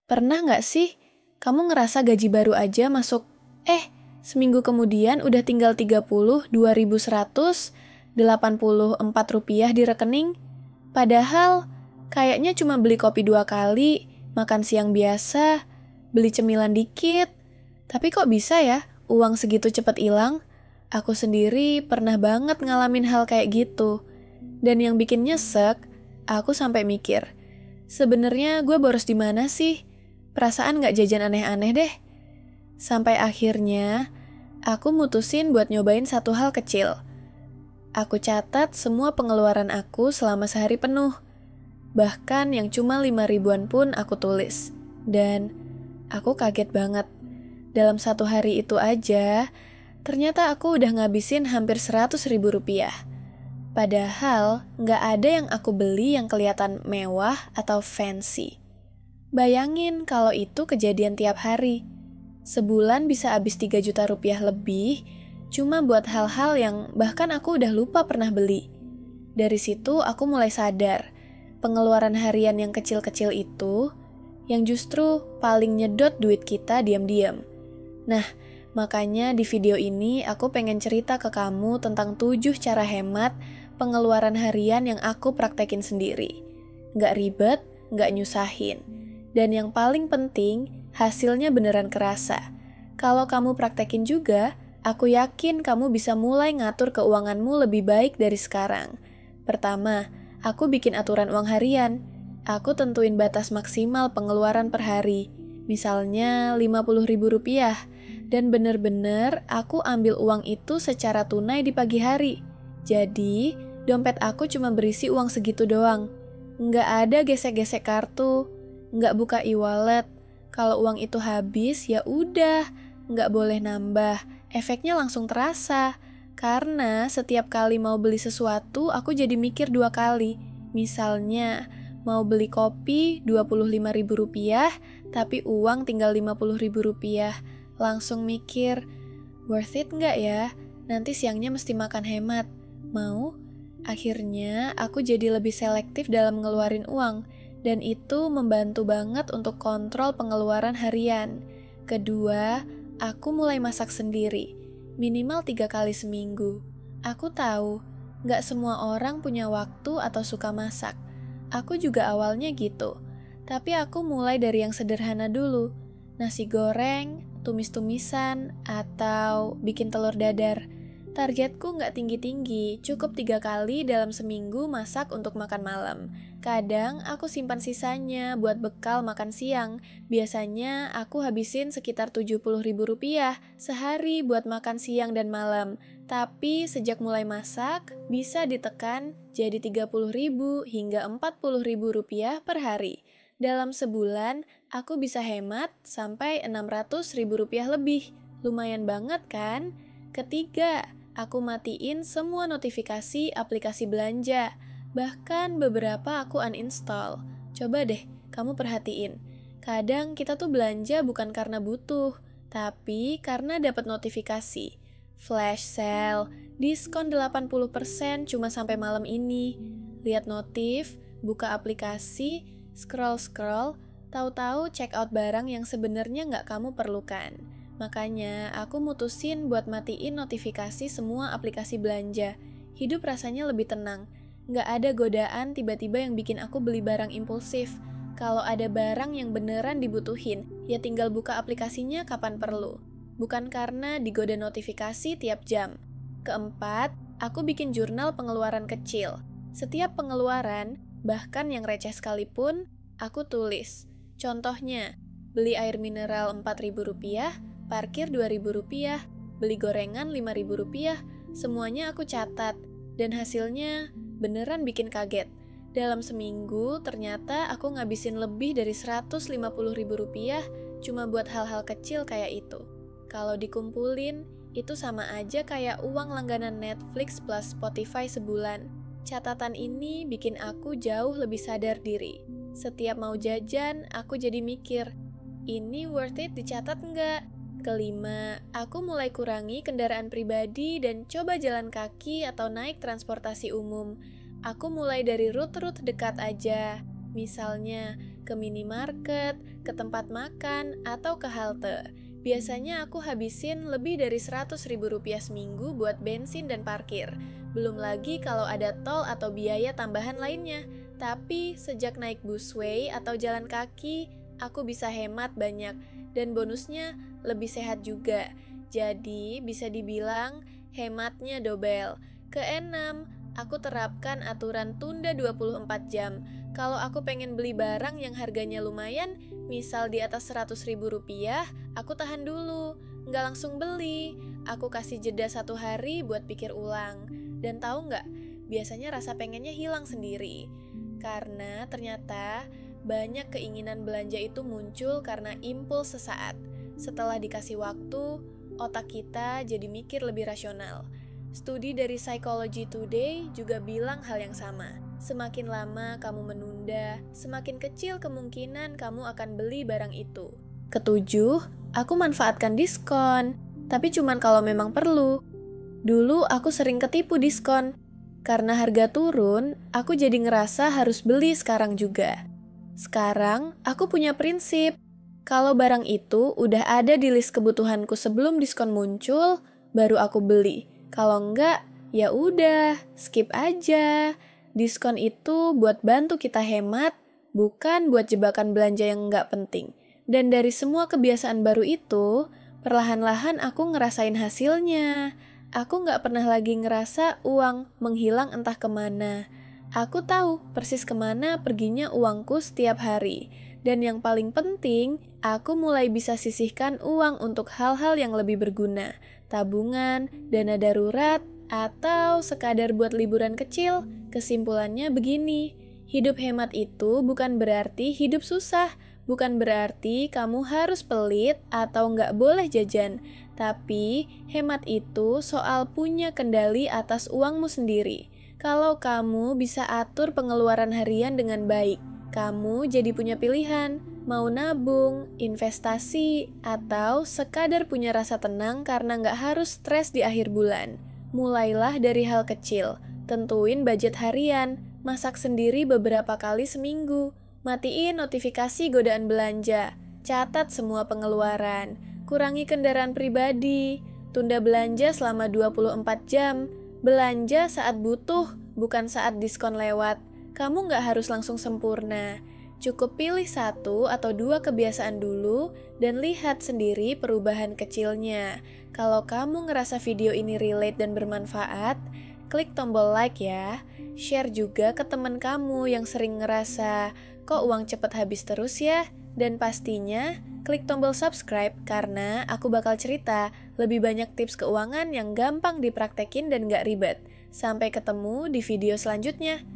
Pernah nggak sih kamu ngerasa gaji baru aja masuk, seminggu kemudian udah tinggal 32.184 rupiah di rekening? Padahal kayaknya cuma beli kopi 2 kali, makan siang biasa, beli cemilan dikit. Tapi kok bisa ya uang segitu cepet hilang? Aku sendiri pernah banget ngalamin hal kayak gitu. Dan yang bikin nyesek, aku sampai mikir, sebenarnya gue boros di mana sih? Perasaan gak jajan aneh-aneh deh. Sampai akhirnya, aku mutusin buat nyobain satu hal kecil. Aku catat semua pengeluaran aku selama sehari penuh. Bahkan yang cuma 5 ribuan pun aku tulis. Dan aku kaget banget. Dalam satu hari itu aja, ternyata aku udah ngabisin hampir 100.000 rupiah. Padahal gak ada yang aku beli yang kelihatan mewah atau fancy. Bayangin kalau itu kejadian tiap hari. Sebulan bisa habis 3 juta rupiah lebih, cuma buat hal-hal yang bahkan aku udah lupa pernah beli. Dari situ aku mulai sadar, pengeluaran harian yang kecil-kecil itu, yang justru paling nyedot duit kita diam-diam. Nah, makanya di video ini aku pengen cerita ke kamu tentang 7 cara hemat pengeluaran harian yang aku praktekin sendiri. Nggak ribet, nggak nyusahin. Dan yang paling penting, hasilnya beneran kerasa. Kalau kamu praktekin juga, aku yakin kamu bisa mulai ngatur keuanganmu lebih baik dari sekarang. Pertama, aku bikin aturan uang harian. Aku tentuin batas maksimal pengeluaran per hari. Misalnya 50.000 rupiah. Dan bener-bener aku ambil uang itu secara tunai di pagi hari. Jadi, dompet aku cuma berisi uang segitu doang. Nggak ada gesek-gesek kartu. Nggak buka e-wallet, kalau uang itu habis ya udah, nggak boleh nambah, efeknya langsung terasa. Karena setiap kali mau beli sesuatu, aku jadi mikir 2 kali. Misalnya, mau beli kopi 25.000 rupiah, tapi uang tinggal 50.000 rupiah. Langsung mikir, worth it nggak ya? Nanti siangnya mesti makan hemat. Mau? Akhirnya, aku jadi lebih selektif dalam ngeluarin uang. Dan itu membantu banget untuk kontrol pengeluaran harian. Kedua, aku mulai masak sendiri, minimal 3 kali seminggu. Aku tahu, gak semua orang punya waktu atau suka masak. Aku juga awalnya gitu, tapi aku mulai dari yang sederhana dulu. Nasi goreng, tumis-tumisan, atau bikin telur dadar. Targetku gak tinggi-tinggi, cukup 3 kali dalam seminggu masak untuk makan malam. Kadang aku simpan sisanya buat bekal makan siang. Biasanya aku habisin sekitar 70.000 rupiah sehari buat makan siang dan malam. Tapi sejak mulai masak, bisa ditekan jadi 30.000 hingga 40.000 rupiah per hari. Dalam sebulan, aku bisa hemat sampai 600.000 rupiah lebih. Lumayan banget kan? Ketiga, aku matiin semua notifikasi aplikasi belanja. Bahkan beberapa aku uninstall. Coba deh, kamu perhatiin. Kadang kita tuh belanja bukan karena butuh, tapi karena dapat notifikasi. Flash sale, diskon 80% cuma sampai malam ini. Lihat notif, buka aplikasi, scroll-scroll, tahu-tahu check out barang yang sebenarnya nggak kamu perlukan. Makanya aku mutusin buat matiin notifikasi semua aplikasi belanja. Hidup rasanya lebih tenang. Nggak ada godaan tiba-tiba yang bikin aku beli barang impulsif. Kalau ada barang yang beneran dibutuhin, ya tinggal buka aplikasinya kapan perlu. Bukan karena digoda notifikasi tiap jam. Keempat, aku bikin jurnal pengeluaran kecil. Setiap pengeluaran, bahkan yang receh sekalipun, aku tulis. Contohnya, beli air mineral 4.000 rupiah, parkir 2.000 rupiah, beli gorengan 5.000 rupiah, semuanya aku catat. Dan hasilnya beneran bikin kaget. Dalam seminggu, ternyata aku ngabisin lebih dari 150.000 rupiah cuma buat hal-hal kecil kayak itu. Kalau dikumpulin, itu sama aja kayak uang langganan Netflix plus Spotify sebulan. Catatan ini bikin aku jauh lebih sadar diri. Setiap mau jajan, aku jadi mikir, ini worth it dicatat nggak? Kelima, aku mulai kurangi kendaraan pribadi dan coba jalan kaki atau naik transportasi umum. Aku mulai dari rute-rute dekat aja. Misalnya ke minimarket, ke tempat makan, atau ke halte. Biasanya aku habisin lebih dari Rp100.000 seminggu buat bensin dan parkir. Belum lagi kalau ada tol atau biaya tambahan lainnya. Tapi sejak naik busway atau jalan kaki, aku bisa hemat banyak. Dan bonusnya lebih sehat juga. Jadi bisa dibilang hematnya double. Keenam, aku terapkan aturan tunda 24 jam. Kalau aku pengen beli barang yang harganya lumayan, misal di atas Rp100.000, aku tahan dulu. Nggak langsung beli. Aku kasih jeda 1 hari buat pikir ulang. Dan tahu nggak, biasanya rasa pengennya hilang sendiri. Karena ternyata banyak keinginan belanja itu muncul karena impuls sesaat. Setelah dikasih waktu, otak kita jadi mikir lebih rasional. Studi dari Psychology Today juga bilang hal yang sama. Semakin lama kamu menunda, semakin kecil kemungkinan kamu akan beli barang itu. Ketujuh, aku manfaatkan diskon, tapi cuman kalau memang perlu. Dulu aku sering ketipu diskon. Karena harga turun, aku jadi ngerasa harus beli sekarang juga. Sekarang, aku punya prinsip. Kalau barang itu udah ada di list kebutuhanku sebelum diskon muncul, baru aku beli. Kalau enggak, ya udah, skip aja. Diskon itu buat bantu kita hemat, bukan buat jebakan belanja yang enggak penting. Dan dari semua kebiasaan baru itu, perlahan-lahan aku ngerasain hasilnya. Aku enggak pernah lagi ngerasa uang menghilang entah kemana. Aku tahu persis kemana perginya uangku setiap hari. Dan yang paling penting, aku mulai bisa sisihkan uang untuk hal-hal yang lebih berguna. Tabungan, dana darurat, atau sekadar buat liburan kecil. Kesimpulannya begini, hidup hemat itu bukan berarti hidup susah. Bukan berarti kamu harus pelit atau nggak boleh jajan. Tapi, hemat itu soal punya kendali atas uangmu sendiri. Kalau kamu bisa atur pengeluaran harian dengan baik, kamu jadi punya pilihan, mau nabung, investasi, atau sekadar punya rasa tenang karena nggak harus stres di akhir bulan. Mulailah dari hal kecil, tentuin budget harian, masak sendiri beberapa kali seminggu, matiin notifikasi godaan belanja, catat semua pengeluaran, kurangi kendaraan pribadi, tunda belanja selama 24 jam, belanja saat butuh, bukan saat diskon lewat. Kamu nggak harus langsung sempurna. Cukup pilih 1 atau 2 kebiasaan dulu dan lihat sendiri perubahan kecilnya. Kalau kamu ngerasa video ini relate dan bermanfaat, klik tombol like ya. Share juga ke teman kamu yang sering ngerasa, kok uang cepet habis terus ya? Dan pastinya, klik tombol subscribe karena aku bakal cerita lebih banyak tips keuangan yang gampang dipraktekin dan nggak ribet. Sampai ketemu di video selanjutnya.